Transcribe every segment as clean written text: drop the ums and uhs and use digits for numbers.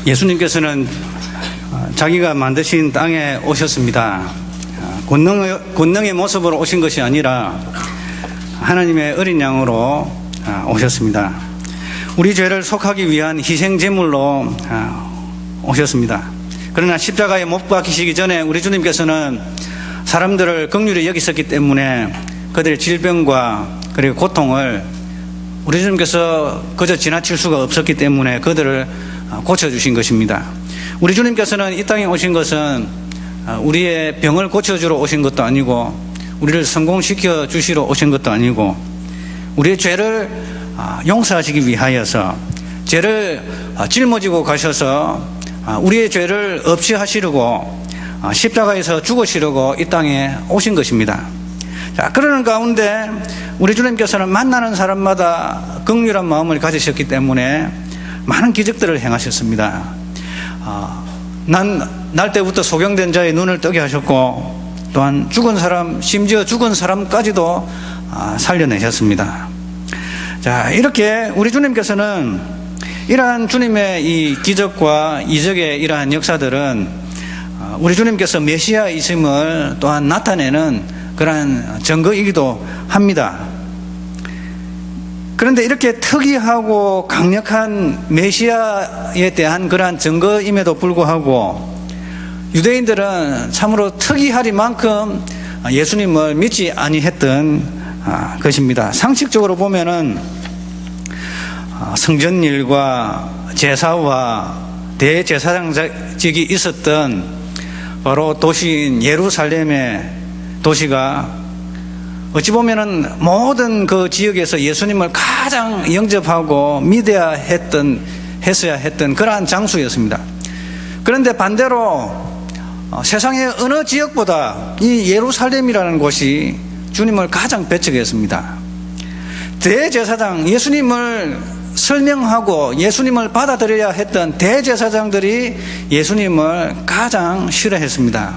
예수님께서는 자기가 만드신 땅에 오셨습니다. 권능의 모습으로 오신 것이 아니라 하나님의 어린 양으로 오셨습니다. 우리 죄를 속하기 위한 희생제물로 오셨습니다. 그러나 십자가에 못 박히시기 전에 우리 주님께서는 사람들을 긍휼히 여기셨기 때문에 그들의 질병과 그리고 고통을 우리 주님께서 그저 지나칠 수가 없었기 때문에 그들을 고쳐주신 것입니다. 우리 주님께서는 이 땅에 오신 것은 우리의 병을 고쳐주러 오신 것도 아니고 우리를 성공시켜 주시러 오신 것도 아니고 우리의 죄를 용서하시기 위하여서 죄를 짊어지고 가셔서 우리의 죄를 없이 하시려고 십자가에서 죽으시려고 이 땅에 오신 것입니다. 자, 그러는 가운데 우리 주님께서는 만나는 사람마다 긍휼한 마음을 가지셨기 때문에 많은 기적들을 행하셨습니다. 날 때부터 소경된 자의 눈을 뜨게 하셨고 또한 죽은 사람, 심지어 죽은 사람까지도 살려내셨습니다. 자, 이렇게 우리 주님께서는 이러한 주님의 이 기적과 이적의 이러한 역사들은 우리 주님께서 메시아이심을 또한 나타내는 그러한 증거이기도 합니다. 그런데 이렇게 특이하고 강력한 메시아에 대한 그러한 증거임에도 불구하고 유대인들은 참으로 특이하리만큼 예수님을 믿지 아니했던 것입니다. 상식적으로 보면은 성전일과 제사와 대제사장직이 있었던 바로 도시인 예루살렘의 도시가 어찌 보면은 모든 그 지역에서 예수님을 가장 영접하고 믿어야 했어야 했던 그러한 장소였습니다. 그런데 반대로 세상의 어느 지역보다 이 예루살렘이라는 곳이 주님을 가장 배척했습니다. 대제사장, 예수님을 설명하고 예수님을 받아들여야 했던 대제사장들이 예수님을 가장 싫어했습니다.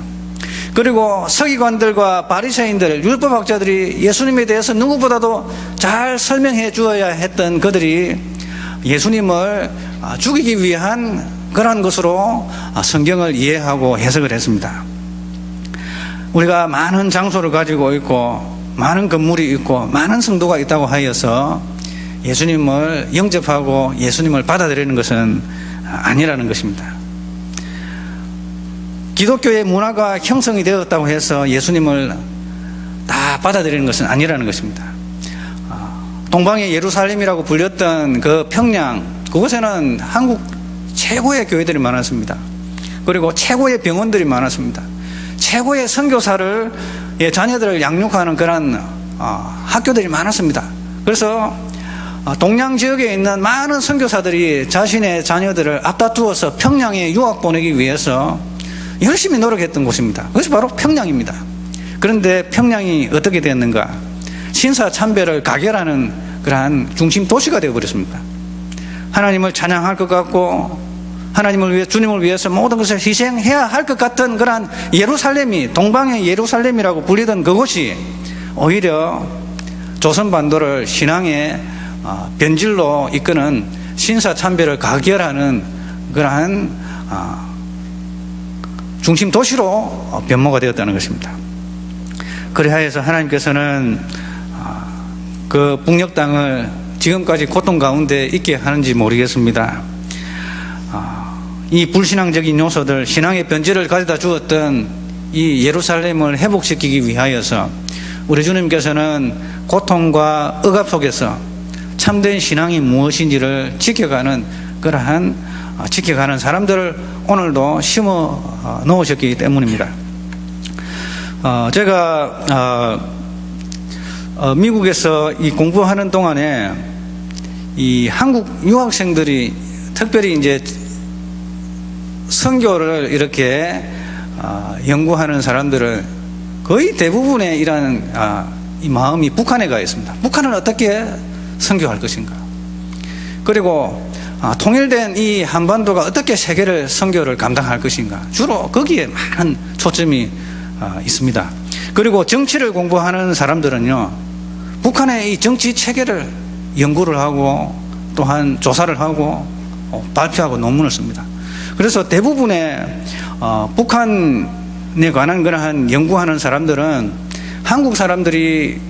그리고 서기관들과 바리새인들, 율법학자들이 예수님에 대해서 누구보다도 잘 설명해 주어야 했던 그들이 예수님을 죽이기 위한 그러한 것으로 성경을 이해하고 해석을 했습니다. 우리가 많은 장소를 가지고 있고 많은 건물이 있고 많은 성도가 있다고 하여서 예수님을 영접하고 예수님을 받아들이는 것은 아니라는 것입니다. 기독교의 문화가 형성이 되었다고 해서 예수님을 다 받아들이는 것은 아니라는 것입니다. 동방의 예루살렘이라고 불렸던 그 평양, 그곳에는 한국 최고의 교회들이 많았습니다. 그리고 최고의 병원들이 많았습니다. 최고의 선교사를 자녀들을 양육하는 그런 학교들이 많았습니다. 그래서 동양 지역에 있는 많은 선교사들이 자신의 자녀들을 앞다투어서 평양에 유학 보내기 위해서 열심히 노력했던 곳입니다. 그것이 바로 평양입니다. 그런데 평양이 어떻게 됐는가? 신사참배를 가결하는 그러한 중심 도시가 되어버렸습니다. 하나님을 찬양할 것 같고 하나님을 위해, 주님을 위해서 모든 것을 희생해야 할 것 같은 그러한 예루살렘이, 동방의 예루살렘이라고 불리던 그곳이 오히려 조선반도를 신앙의 변질로 이끄는 신사참배를 가결하는 그러한 중심 도시로 변모가 되었다는 것입니다. 그리하여서 하나님께서는 그 북녘 땅을 지금까지 고통 가운데 있게 하는지 모르겠습니다. 이 불신앙적인 요소들, 신앙의 변질을 가져다 주었던 이 예루살렘을 회복시키기 위하여서 우리 주님께서는 고통과 억압 속에서 참된 신앙이 무엇인지를 지켜가는 그러한 지켜가는 사람들을 오늘도 심어 놓으셨기 때문입니다. 제가 미국에서 이 공부하는 동안에 이 한국 유학생들이 특별히 이제 선교를 이렇게 연구하는 사람들은 거의 대부분의 이런 이 마음이 북한에 가 있습니다. 북한은 어떻게 선교할 것인가? 그리고 통일된 이 한반도가 어떻게 세계를 선교를 감당할 것인가? 주로 거기에 많은 초점이 있습니다. 그리고 정치를 공부하는 사람들은요, 북한의 이 정치 체계를 연구를 하고 또한 조사를 하고 발표하고 논문을 씁니다. 그래서 대부분의 북한에 관한 그러한 연구하는 사람들은 한국 사람들이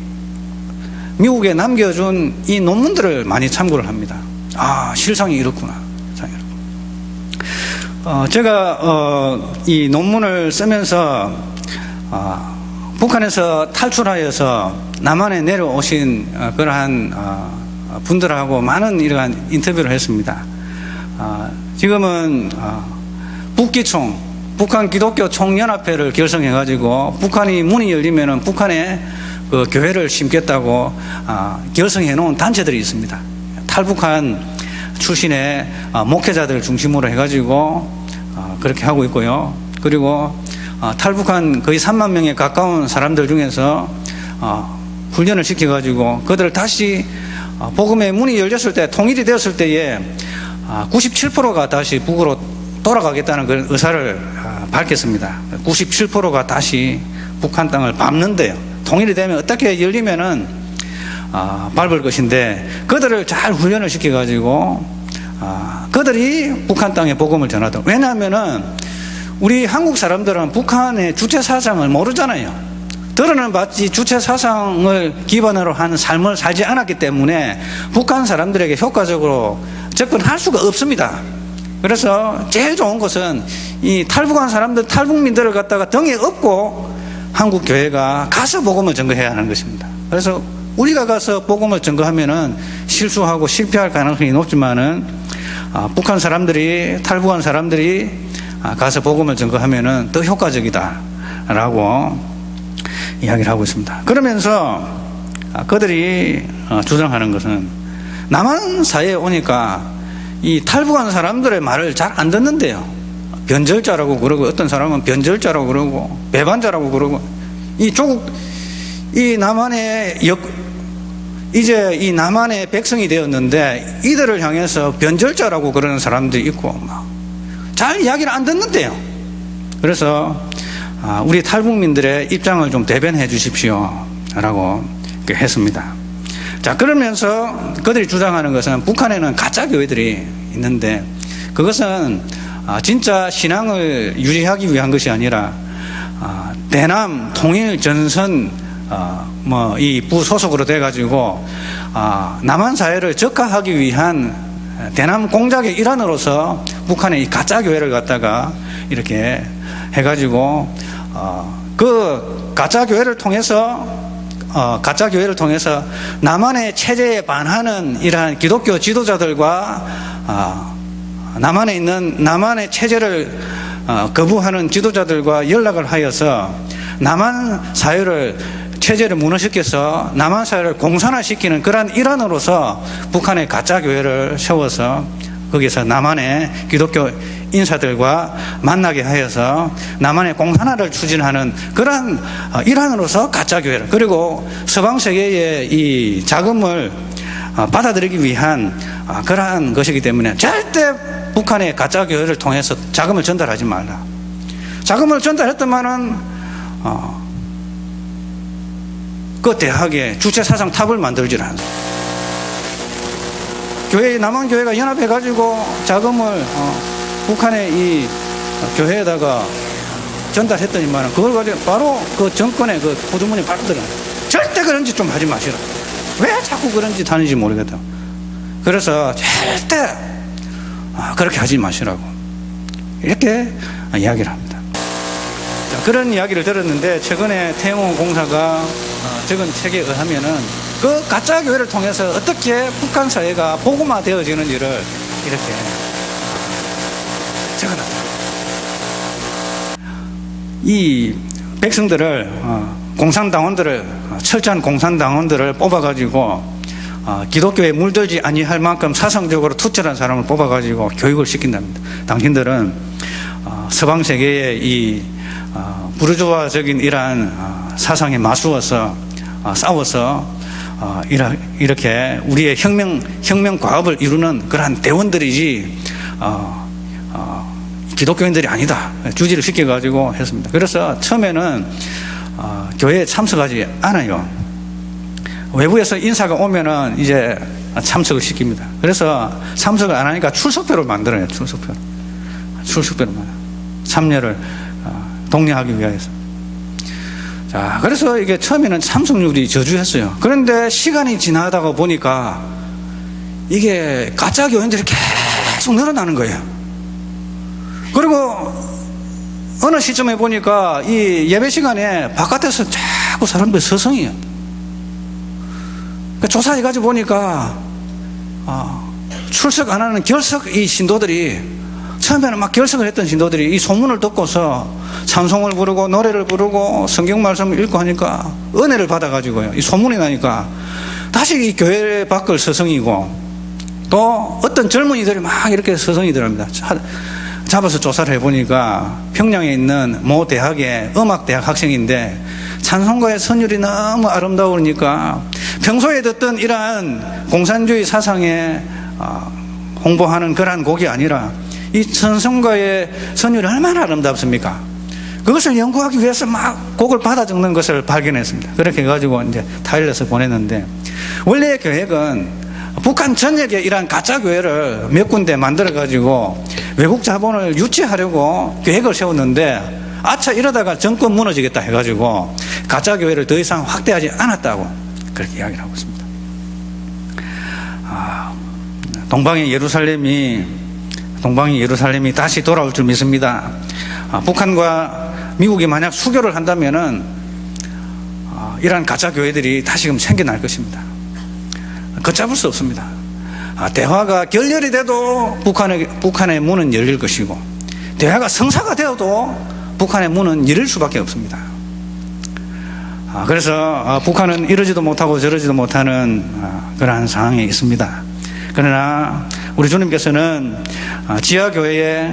미국에 남겨준 이 논문들을 많이 참고를 합니다. 아, 실상이 이렇구나. 제가 이 논문을 쓰면서 북한에서 탈출하여서 남한에 내려오신 그러한 분들하고 많은 이러한 인터뷰를 했습니다. 지금은 북기총, 북한 기독교 총연합회를 결성해가지고 북한이 문이 열리면은 북한에 그 교회를 심겠다고 결성해 놓은 단체들이 있습니다. 탈북한 출신의 목회자들 중심으로 해가지고 그렇게 하고 있고요. 그리고 탈북한 거의 3만 명에 가까운 사람들 중에서 훈련을 시켜가지고 그들을 다시 복음의 문이 열렸을 때, 통일이 되었을 때에 97%가 다시 북으로 돌아가겠다는 그런 의사를 밝혔습니다. 97%가 다시 북한 땅을 밟는데요. 통일이 되면 어떻게 열리면은 밟을 것인데, 그들을 잘 훈련을 시켜가지고 그들이 북한 땅에 복음을 전하도록. 왜냐하면은 우리 한국 사람들은 북한의 주체 사상을 모르잖아요. 들어는 봤지 주체 사상을 기반으로 한 삶을 살지 않았기 때문에 북한 사람들에게 효과적으로 접근할 수가 없습니다. 그래서 제일 좋은 것은 이 탈북한 사람들, 탈북민들을 갖다가 등에 업고 한국 교회가 가서 복음을 전거해야 하는 것입니다. 그래서 우리가 가서 복음을 전거하면은 실수하고 실패할 가능성이 높지만은 북한 사람들이, 탈북한 사람들이 가서 복음을 전거하면은 더 효과적이다라고 이야기를 하고 있습니다. 그러면서 그들이 주장하는 것은 남한 사회에 오니까 이 탈북한 사람들의 말을 잘 안 듣는데요. 변절자라고 그러고, 어떤 사람은 변절자라고 그러고, 배반자라고 그러고, 이 남한의 이제 이 남한의 백성이 되었는데 이들을 향해서 변절자라고 그러는 사람들이 있고, 잘 이야기를 안 듣는데요. 그래서 우리 탈북민들의 입장을 좀 대변해 주십시오 라고 했습니다. 자, 그러면서 그들이 주장하는 것은 북한에는 가짜 교회들이 있는데 그것은 진짜 신앙을 유지하기 위한 것이 아니라 대남 통일 전선 이 부소속으로 돼가지고 남한 사회를 적화하기 위한 대남 공작의 일환으로서 북한의 이 가짜 교회를 갖다가 이렇게 해가지고 그 가짜 교회를 통해서 남한의 체제에 반하는 이러한 기독교 지도자들과 남한에 있는 남한의 체제를 거부하는 지도자들과 연락을 하여서 남한 사회를, 체제를 무너시켜서 남한 사회를 공산화시키는 그러한 일환으로서 북한의 가짜 교회를 세워서 거기서 남한의 기독교 인사들과 만나게 하여서 남한의 공산화를 추진하는 그러한 일환으로서 가짜 교회를, 그리고 서방 세계의 이 자금을 받아들이기 위한 그러한 것이기 때문에 절대 북한의 가짜 교회를 통해서 자금을 전달하지 말라. 자금을 전달했더만은 그 대학에 주체 사상 탑을 만들질 않아. 남한 교회가 연합해가지고 자금을 북한의 이 교회에다가 전달했더니만 그걸 가지고 바로 그 정권의 그 호주머니 받들어. 절대 그런 짓 좀 하지 마시라. 왜 자꾸 그런 짓 하는지 모르겠다. 그래서 절대 그렇게 하지 마시라고 이렇게 이야기를 합니다. 자, 그런 이야기를 들었는데 최근에 태영호 공사가 적은 책에 의하면은 그 가짜 교회를 통해서 어떻게 북한 사회가 복음화 되어지는지를 이렇게 적어놨다. 이 백성들을, 공산당원들을, 철저한 공산당원들을 뽑아가지고 기독교에 물들지 아니할 만큼 사상적으로 투철한 사람을 뽑아가지고 교육을 시킨답니다. 당신들은 서방 세계의 이 부르주아적인 이러한 사상에 맞서서 싸워서 이렇게 우리의 혁명 과업을 이루는 그러한 대원들이지 기독교인들이 아니다. 주지를 시켜가지고 했습니다. 그래서 처음에는 교회에 참석하지 않아요. 외부에서 인사가 오면은 이제 참석을 시킵니다. 그래서 참석을 안 하니까 출석표를 만들어요. 출석표. 출석비를 참여를 독려하기 위해서. 자, 그래서 이게 처음에는 참석률이 저조했어요. 그런데 시간이 지나다가 보니까 이게 가짜 교인들이 계속 늘어나는 거예요. 그리고 어느 시점에 보니까 이 예배 시간에 바깥에서 자꾸 사람들이 서성이에요. 그러니까 조사해가지고 보니까 출석 안 하는 결석 이 신도들이 처음에는 막 결석을 했던 신도들이 이 소문을 듣고서 찬송을 부르고 노래를 부르고 성경 말씀을 읽고 하니까 은혜를 받아가지고요. 이 소문이 나니까 다시 이 교회 밖을 서성이고 또 어떤 젊은이들이 막 이렇게 서성이더랍니다. 잡아서 조사를 해보니까 평양에 있는 모 대학의 음악대학 학생인데 찬송가의 선율이 너무 아름다우니까 평소에 듣던 이러한 공산주의 사상에 홍보하는 그러한 곡이 아니라 이 찬송가의 선율이 얼마나 아름답습니까? 그것을 연구하기 위해서 막 곡을 받아 적는 것을 발견했습니다. 그렇게 해가지고 이제 타일러서 보냈는데 원래의 계획은 북한 전역에 이러한 가짜 교회를 몇 군데 만들어가지고 외국 자본을 유치하려고 계획을 세웠는데 아차 이러다가 정권 무너지겠다 해가지고 가짜 교회를 더 이상 확대하지 않았다고 그렇게 이야기를 하고 있습니다. 동방의 예루살렘이 다시 돌아올 줄 믿습니다. 북한과 미국이 만약 수교를 한다면은 이러한 가짜 교회들이 다시금 생겨날 것입니다. 걷잡을 수 없습니다. 대화가 결렬이 돼도 북한의 문은 열릴 것이고 대화가 성사가 되어도 북한의 문은 열릴 수밖에 없습니다. 그래서 북한은 이러지도 못하고 저러지도 못하는 그러한 상황에 있습니다. 그러나 우리 주님께서는 지하교회에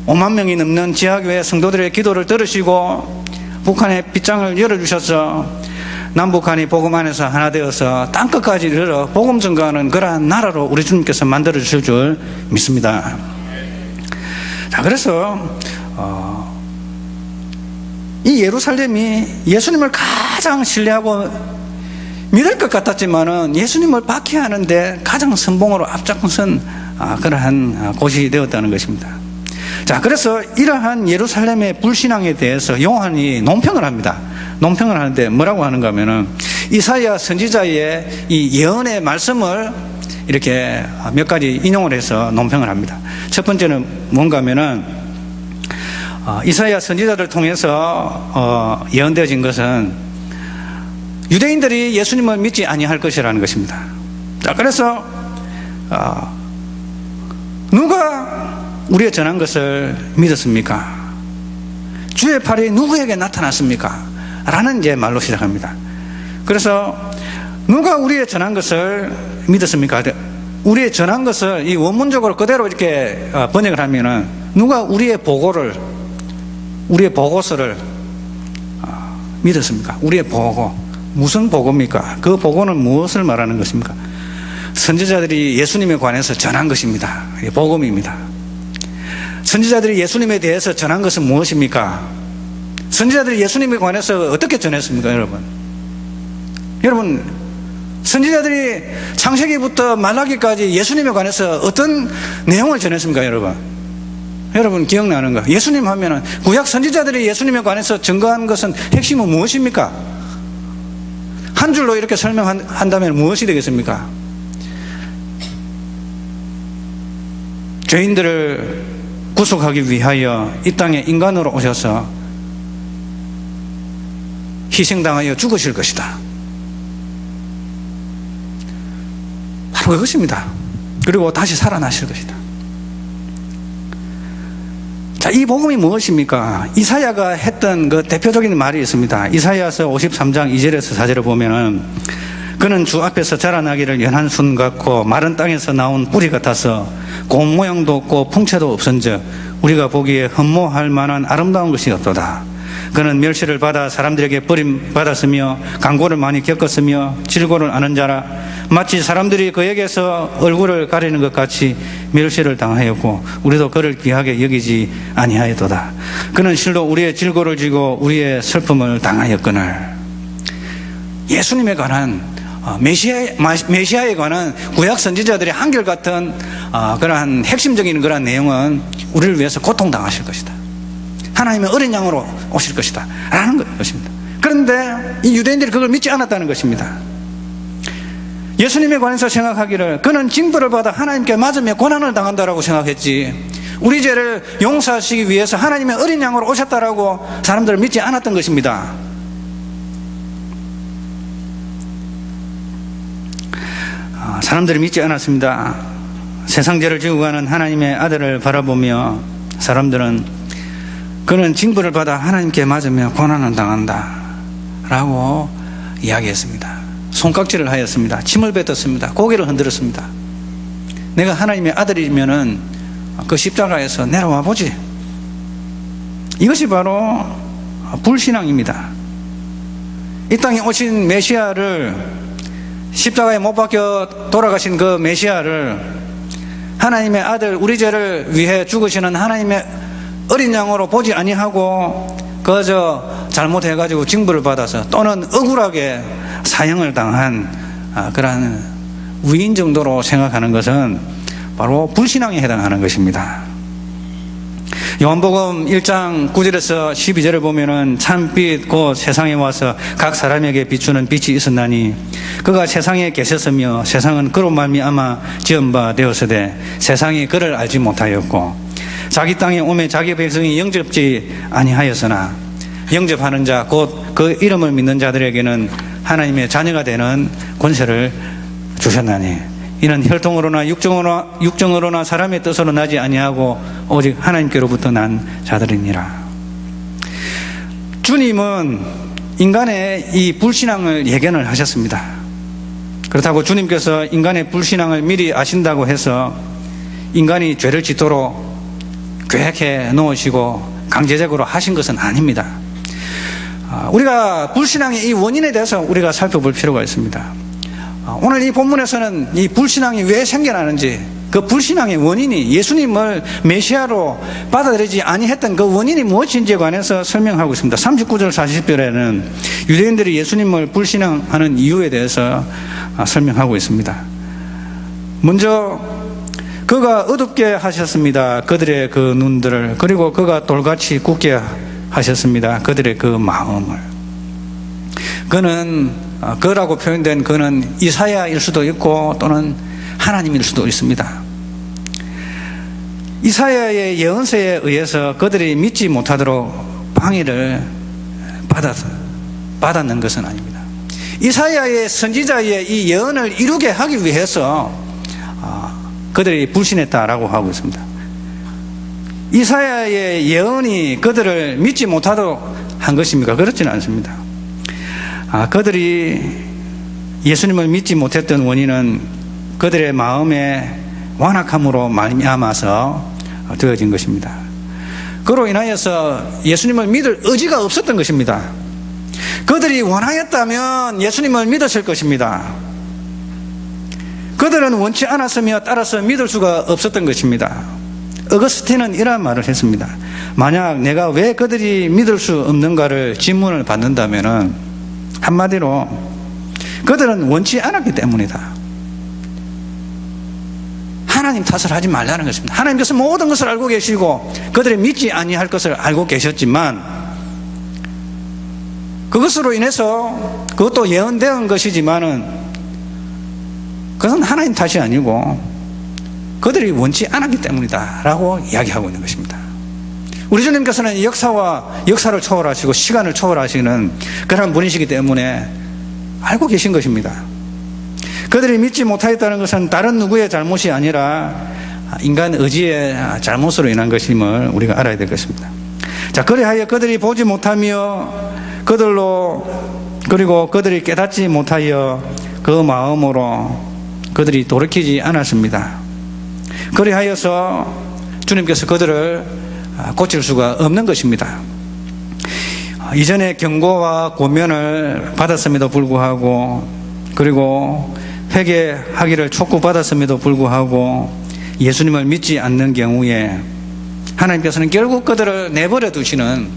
5만 명이 넘는 지하교회 성도들의 기도를 들으시고 북한의 빗장을 열어주셔서 남북한이 복음 안에서 하나 되어서 땅끝까지 이르러 복음 전가하는 그러한 나라로 우리 주님께서 만들어 주실 줄 믿습니다. 자, 그래서 이 예루살렘이 예수님을 가장 신뢰하고 믿을 것 같았지만은 예수님을 박해하는데 가장 선봉으로 앞장선 그러한 곳이 되었다는 것입니다. 자, 그래서 이러한 예루살렘의 불신앙에 대해서 요한이 논평을 합니다. 논평을 하는데 뭐라고 하는가 하면은 이사야 선지자의 이 예언의 말씀을 이렇게 몇 가지 인용을 해서 논평을 합니다. 첫 번째는 뭔가 하면은 이사야 선지자를 통해서 예언되어진 것은 유대인들이 예수님을 믿지 아니할 것이라는 것입니다. 자, 그래서 누가 우리의 전한 것을 믿었습니까? 주의 팔이 누구에게 나타났습니까? 라는 이제 말로 시작합니다. 그래서 누가 우리의 전한 것을 믿었습니까? 우리의 전한 것을 이 원문적으로 그대로 이렇게 번역을 하면은 누가 우리의 보고서를 믿었습니까? 우리의 보고. 무슨 보고입니까? 그 보고는 무엇을 말하는 것입니까? 선지자들이 예수님에 관해서 전한 것입니다. 복음입니다. 선지자들이 예수님에 대해서 전한 것은 무엇입니까? 선지자들이 예수님에 관해서 어떻게 전했습니까, 여러분? 여러분, 선지자들이 창세기부터 말라기까지 예수님에 관해서 어떤 내용을 전했습니까, 여러분? 여러분 기억나는가? 예수님 하면은 구약 선지자들이 예수님에 관해서 증거한 것은 핵심은 무엇입니까? 한 줄로 이렇게 설명한다면 무엇이 되겠습니까? 죄인들을 구속하기 위하여 이 땅에 인간으로 오셔서 희생당하여 죽으실 것이다. 바로 그것입니다. 그리고 다시 살아나실 것이다. 자, 이 복음이 무엇입니까? 이사야가 했던 그 대표적인 말이 있습니다. 이사야서 53장 2절에서 4절을 보면은 그는 주 앞에서 자라나기를 연한 순 같고 마른 땅에서 나온 뿌리 같아서 고운 모양도 없고 풍채도 없은즉 우리가 보기에 흠모할 만한 아름다운 것이 없도다. 그는 멸시를 받아 사람들에게 버림받았으며 강고를 많이 겪었으며 질고를 아는 자라. 마치 사람들이 그에게서 얼굴을 가리는 것 같이 멸시를 당하였고 우리도 그를 귀하게 여기지 아니하였도다. 그는 실로 우리의 질고를 지고 우리의 슬픔을 당하였거늘. 예수님에 관한 메시아에 관한 구약 선지자들이 한결같은 그러한 핵심적인 그러한 내용은 우리를 위해서 고통당하실 것이다. 하나님의 어린 양으로 오실 것이다. 라는 것입니다. 그런데 이 유대인들이 그걸 믿지 않았다는 것입니다. 예수님에 관해서 생각하기를 그는 징벌을 받아 하나님께 맞으며 고난을 당한다라고 생각했지, 우리 죄를 용서하시기 위해서 하나님의 어린 양으로 오셨다라고 사람들을 믿지 않았던 것입니다. 사람들이 믿지 않았습니다. 세상 죄를 지고 가는 하나님의 아들을 바라보며 사람들은 그는 징벌을 받아 하나님께 맞으며 고난을 당한다 라고 이야기했습니다. 손깍지를 하였습니다. 침을 뱉었습니다. 고개를 흔들었습니다. 내가 하나님의 아들이면은 그 십자가에서 내려와 보지. 이것이 바로 불신앙입니다. 이 땅에 오신 메시아를, 십자가에 못 박혀 돌아가신 그 메시아를, 하나님의 아들, 우리 죄를 위해 죽으시는 하나님의 어린 양으로 보지 아니하고 그저 잘못해가지고 징벌을 받아서 또는 억울하게 사형을 당한 그러한 위인 정도로 생각하는 것은 바로 불신앙에 해당하는 것입니다. 요한복음 1장 9절에서 12절을 보면은 참빛 곧 세상에 와서 각 사람에게 비추는 빛이 있었나니 그가 세상에 계셨으며 세상은 그로 말미암아 지은 바 되었으되 세상이 그를 알지 못하였고 자기 땅에 오매 자기 백성이 영접지 아니하였으나 영접하는 자 곧 그 이름을 믿는 자들에게는 하나님의 자녀가 되는 권세를 주셨나니 이는 혈통으로나 육정으로나 사람의 뜻으로 나지 아니하고 오직 하나님께로부터 난 자들이니라. 주님은 인간의 이 불신앙을 예견을 하셨습니다. 그렇다고 주님께서 인간의 불신앙을 미리 아신다고 해서 인간이 죄를 짓도록 계획해 놓으시고 강제적으로 하신 것은 아닙니다. 우리가 불신앙의 이 원인에 대해서 우리가 살펴볼 필요가 있습니다. 오늘 이 본문에서는 이 불신앙이 왜 생겨나는지, 그 불신앙의 원인이, 예수님을 메시아로 받아들이지 아니했던 그 원인이 무엇인지에 관해서 설명하고 있습니다. 39절 40절에는 유대인들이 예수님을 불신앙하는 이유에 대해서 설명하고 있습니다. 먼저 그가 어둡게 하셨습니다. 그들의 그 눈들을. 그리고 그가 돌같이 굳게 하셨습니다. 그들의 그 마음을. 그는, 그라고 표현된 그는 이사야일 수도 있고 또는 하나님일 수도 있습니다. 이사야의 예언서에 의해서 그들이 믿지 못하도록 방해를 받았는 것은 아닙니다. 이사야의 선지자의 이 예언을 이루게 하기 위해서 그들이 불신했다라고 하고 있습니다. 이사야의 예언이 그들을 믿지 못하도록 한 것입니까? 그렇지는 않습니다. 그들이 예수님을 믿지 못했던 원인은 그들의 마음의 완악함으로 말미암아서 되어진 것입니다. 그로 인하여서 예수님을 믿을 의지가 없었던 것입니다. 그들이 원하였다면 예수님을 믿었을 것입니다. 그들은 원치 않았으며 따라서 믿을 수가 없었던 것입니다. 어거스틴은 이런 말을 했습니다. 만약 내가 왜 그들이 믿을 수 없는가를 질문을 받는다면 한마디로 그들은 원치 않았기 때문이다. 하나님 탓을 하지 말라는 것입니다. 하나님께서 모든 것을 알고 계시고 그들이 믿지 아니할 것을 알고 계셨지만 그것으로 인해서 그것도 예언된 것이지만은 그것은 하나님 탓이 아니고 그들이 원치 않았기 때문이다 라고 이야기하고 있는 것입니다. 우리 주님께서는 역사를 초월하시고 시간을 초월하시는 그런 분이시기 때문에 알고 계신 것입니다. 그들이 믿지 못하였다는 것은 다른 누구의 잘못이 아니라 인간 의지의 잘못으로 인한 것임을 우리가 알아야 될 것입니다. 자, 그리하여 그들이 보지 못하며 그리고 그들이 깨닫지 못하여 그 마음으로 그들이 돌이키지 않았습니다. 그리하여서 주님께서 그들을 고칠 수가 없는 것입니다. 이전에 경고와 권면을 받았음에도 불구하고 그리고 회개하기를 촉구받았음에도 불구하고 예수님을 믿지 않는 경우에 하나님께서는 결국 그들을 내버려 두시는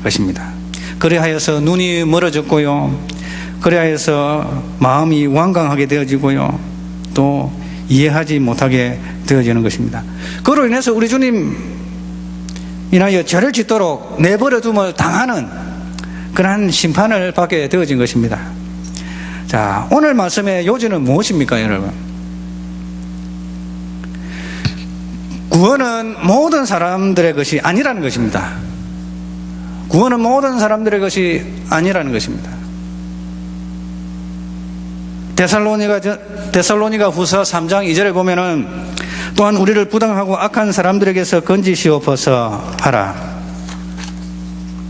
것입니다. 그리하여서 눈이 멀어졌고요, 그리하여서 마음이 완강하게 되어지고요, 또 이해하지 못하게 되어지는 것입니다. 그로 인해서 우리 주님 인하여 죄를 짓도록 내버려둠을 당하는 그러한 심판을 받게 되어진 것입니다. 자, 오늘 말씀의 요지는 무엇입니까, 여러분? 구원은 모든 사람들의 것이 아니라는 것입니다. 구원은 모든 사람들의 것이 아니라는 것입니다. 데살로니가 후서 3장 2절에 보면은 또한 우리를 부당하고 악한 사람들에게서 건지시옵소서 하라.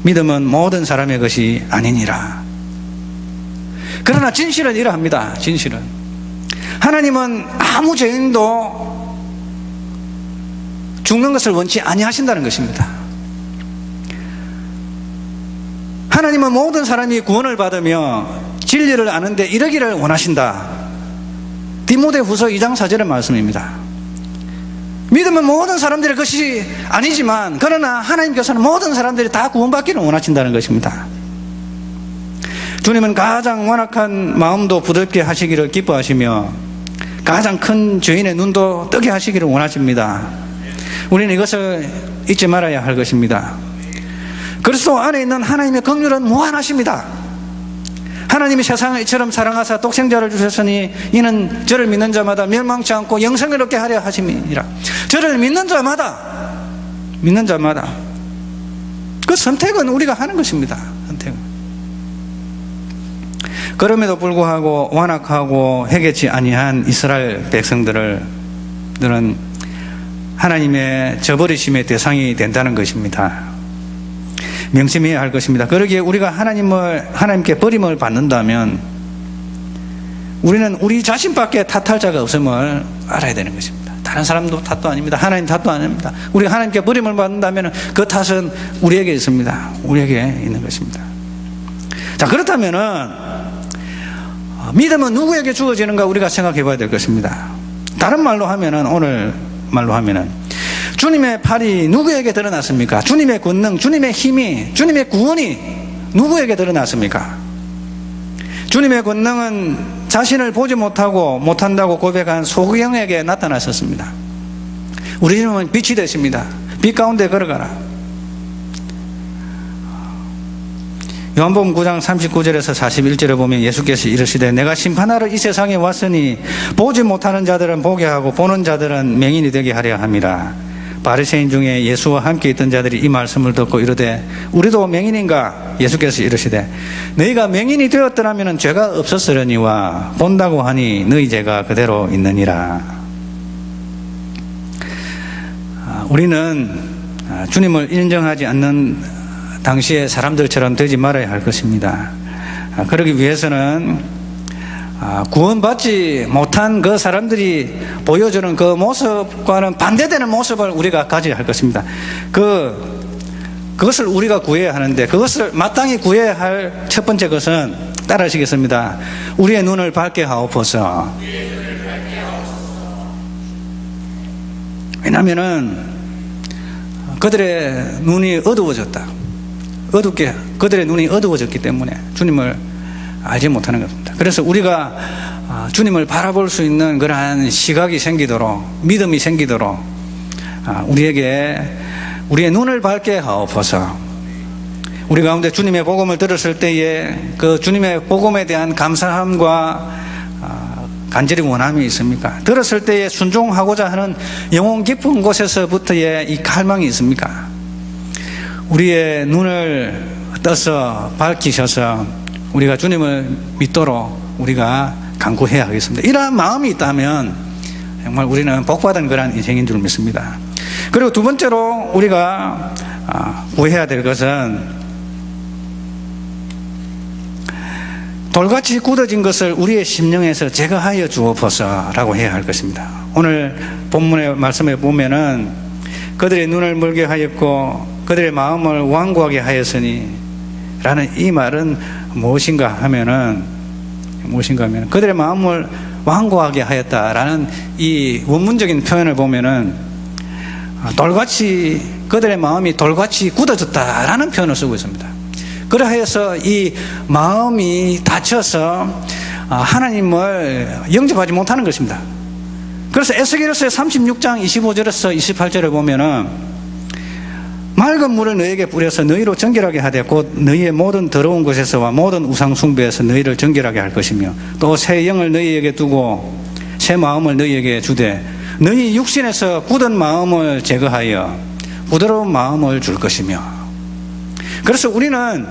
믿음은 모든 사람의 것이 아니니라. 그러나 진실은 이러합니다. 진실은 하나님은 아무 죄인도 죽는 것을 원치 아니하신다는 것입니다. 하나님은 모든 사람이 구원을 받으며 진리를 아는데 이르기를 원하신다. 디모데후서 2장 4절의 말씀입니다. 믿음은 모든 사람들의 것이 아니지만 그러나 하나님께서는 모든 사람들이 다 구원받기를 원하신다는 것입니다. 주님은 가장 완악한 마음도 부드럽게 하시기를 기뻐하시며 가장 큰 죄인의 눈도 뜨게 하시기를 원하십니다. 우리는 이것을 잊지 말아야 할 것입니다. 그리스도 안에 있는 하나님의 긍휼은 무한하십니다. 하나님이 세상을 이처럼 사랑하사 독생자를 주셨으니 이는 저를 믿는 자마다 멸망치 않고 영생을 얻게 하려 하심이니라. 저를 믿는 자마다 그 선택은 우리가 하는 것입니다. 선택은. 그럼에도 불구하고 완악하고 회개치 아니한 이스라엘 백성들은 하나님의 저버리심의 대상이 된다는 것입니다. 명심해야 할 것입니다. 그러기에 우리가 하나님께 버림을 받는다면 우리는 우리 자신밖에 탓할 자가 없음을 알아야 되는 것입니다. 다른 사람도 탓도 아닙니다. 하나님 탓도 아닙니다. 우리가 하나님께 버림을 받는다면 그 탓은 우리에게 있습니다. 우리에게 있는 것입니다. 자, 그렇다면은 믿음은 누구에게 주어지는가 우리가 생각해 봐야 될 것입니다. 다른 말로 하면은, 오늘 말로 하면은 주님의 팔이 누구에게 드러났습니까? 주님의 권능, 주님의 힘이, 주님의 구원이 누구에게 드러났습니까? 주님의 권능은 자신을 보지 못한다고 고백한 소경에게 나타났었습니다. 우리 주님은 빛이 되십니다. 빛 가운데 걸어가라. 요한복음 9장 39절에서 41절에 보면 예수께서 이르시되 내가 심판하러 이 세상에 왔으니 보지 못하는 자들은 보게 하고 보는 자들은 맹인이 되게 하려 함이라. 바리새인 중에 예수와 함께 있던 자들이 이 말씀을 듣고 이르되 우리도 맹인인가? 예수께서 이르시되 너희가 맹인이 되었더라면 죄가 없었으려니와 본다고 하니 너희 죄가 그대로 있느니라. 우리는 주님을 인정하지 않는 당시의 사람들처럼 되지 말아야 할 것입니다. 그러기 위해서는 구원받지 못한 그 사람들이 보여주는 그 모습과는 반대되는 모습을 우리가 가져야 할 것입니다. 그것을 우리가 구해야 하는데, 그것을 마땅히 구해야 할 첫 번째 것은 따라하시겠습니다. 우리의 눈을 밝게 하옵소서. 왜냐하면은 그들의 눈이 어두워졌다. 그들의 눈이 어두워졌기 때문에 주님을 알지 못하는 것입니다. 그래서 우리가 주님을 바라볼 수 있는 그러한 시각이 생기도록, 믿음이 생기도록 우리에게 우리의 눈을 밝게 하옵소서. 우리 가운데 주님의 복음을 들었을 때에 그 주님의 복음에 대한 감사함과 간절히 원함이 있습니까? 들었을 때에 순종하고자 하는 영혼 깊은 곳에서부터의 이 갈망이 있습니까? 우리의 눈을 떠서 밝히셔서 우리가 주님을 믿도록 우리가 간구해야 하겠습니다. 이러한 마음이 있다면 정말 우리는 복받은 그러한 인생인 줄 믿습니다. 그리고 두 번째로 우리가 구해야 될 것은 돌같이 굳어진 것을 우리의 심령에서 제거하여 주옵소서라고 해야 할 것입니다. 오늘 본문의 말씀에 보면은 그들의 눈을 멀게 하였고 그들의 마음을 완고하게 하였으니 라는 이 말은 무엇인가 하면은 그들의 마음을 완고하게 하였다라는 이 원문적인 표현을 보면은 그들의 마음이 돌같이 굳어졌다라는 표현을 쓰고 있습니다. 그러하여서 이 마음이 닫혀서 하나님을 영접하지 못하는 것입니다. 그래서 에스겔서 36장 25절에서 28절에 보면은 맑은 물을 너희에게 뿌려서 너희로 정결하게 하되 곧 너희의 모든 더러운 것에서와 모든 우상 숭배에서 너희를 정결하게 할 것이며 또 새 영을 너희에게 두고 새 마음을 너희에게 주되 너희 육신에서 굳은 마음을 제거하여 부드러운 마음을 줄 것이며. 그래서 우리는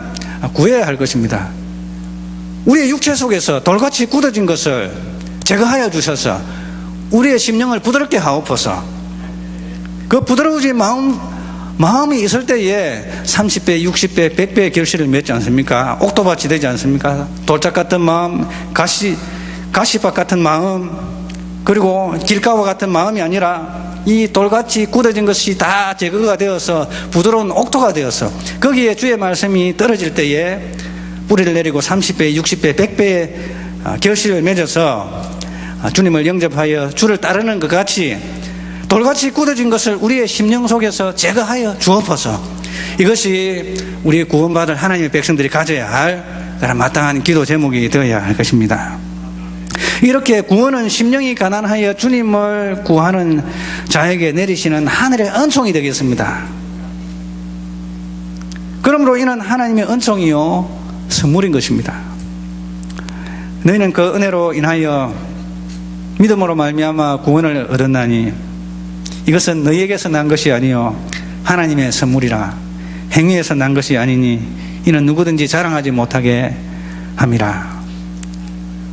구해야 할 것입니다. 우리의 육체 속에서 돌같이 굳어진 것을 제거하여 주셔서 우리의 심령을 부드럽게 하옵소서. 그 부드러워진 마음이 있을 때에 30배, 60배, 100배의 결실을 맺지 않습니까? 옥토밭이 되지 않습니까? 돌짝 같은 마음, 가시밭 같은 마음, 그리고 길가와 같은 마음이 아니라 이 돌같이 굳어진 것이 다 제거가 되어서 부드러운 옥토가 되어서 거기에 주의 말씀이 떨어질 때에 뿌리를 내리고 30배, 60배, 100배의 결실을 맺어서 주님을 영접하여 주를 따르는 것 같이 돌같이 굳어진 것을 우리의 심령 속에서 제거하여 주옵소서. 이것이 우리 구원받을 하나님의 백성들이 가져야 할 그런 마땅한 기도 제목이 되어야 할 것입니다. 이렇게 구원은 심령이 가난하여 주님을 구하는 자에게 내리시는 하늘의 은총이 되겠습니다. 그러므로 이는 하나님의 은총이요 선물인 것입니다. 너희는 그 은혜로 인하여 믿음으로 말미암아 구원을 얻었나니 이것은 너희에게서 난 것이 아니요 하나님의 선물이라. 행위에서 난 것이 아니니 이는 누구든지 자랑하지 못하게 함이라.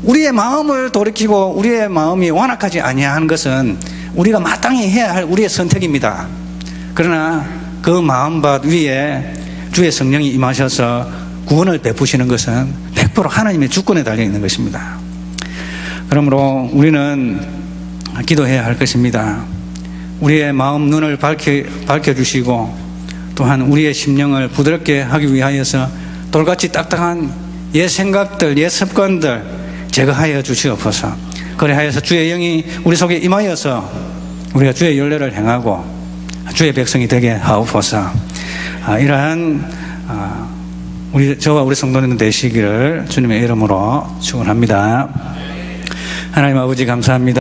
우리의 마음을 돌이키고 우리의 마음이 완악하지 아니한 것은 우리가 마땅히 해야 할 우리의 선택입니다. 그러나 그 마음밭 위에 주의 성령이 임하셔서 구원을 베푸시는 것은 100% 하나님의 주권에 달려있는 것입니다. 그러므로 우리는 기도해야 할 것입니다. 우리의 마음 눈을 밝혀주시고 또한 우리의 심령을 부드럽게 하기 위하여서 돌같이 딱딱한 옛 생각들, 옛 습관들 제거하여 주시옵소서. 그래하여서 주의 영이 우리 속에 임하여서 우리가 주의 윤례를 행하고 주의 백성이 되게 하옵소서. 이러한 저와 우리 성도님들 되시기를 주님의 이름으로 축원합니다. 하나님 아버지 감사합니다.